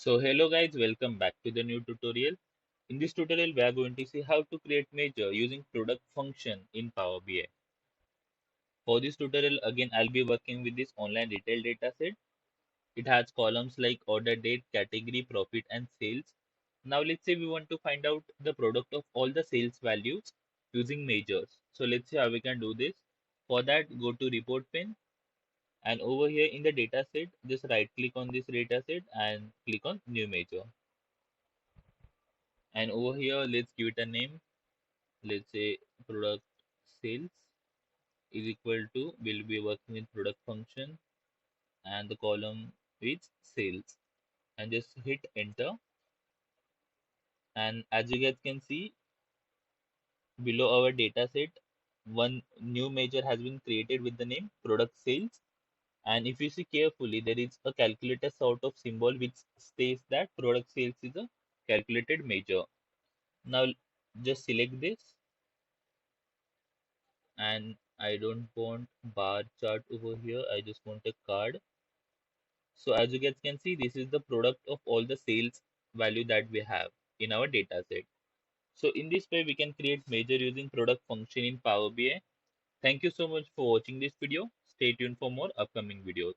So hello guys, welcome back to the new tutorial. In this tutorial, we are going to see how to create measure using product function in Power BI. For this tutorial, again, I'll be working with this online retail data set. It has columns like order date, category, profit, and sales. Now let's say we want to find out the product of all the sales values using measures. So let's see how we can do this. For that, go to report pane and over here in the data set, just right click on this data set and click on new measure. And over here, let's give it a name. Let's say product sales is equal to, we'll be working with product function and the column is sales, and just hit enter. And as you guys can see below our data set, one new measure has been created with the name product sales. And if you see carefully, there is a calculator sort of symbol which states that product sales is a calculated measure. Now just select this, and I don't want bar chart over here. I just want a card. So as you guys can see, this is the product of all the sales value that we have in our data set. So in this way, we can create measure using product function in Power BI. Thank you so much for watching this video. Stay tuned for more upcoming videos.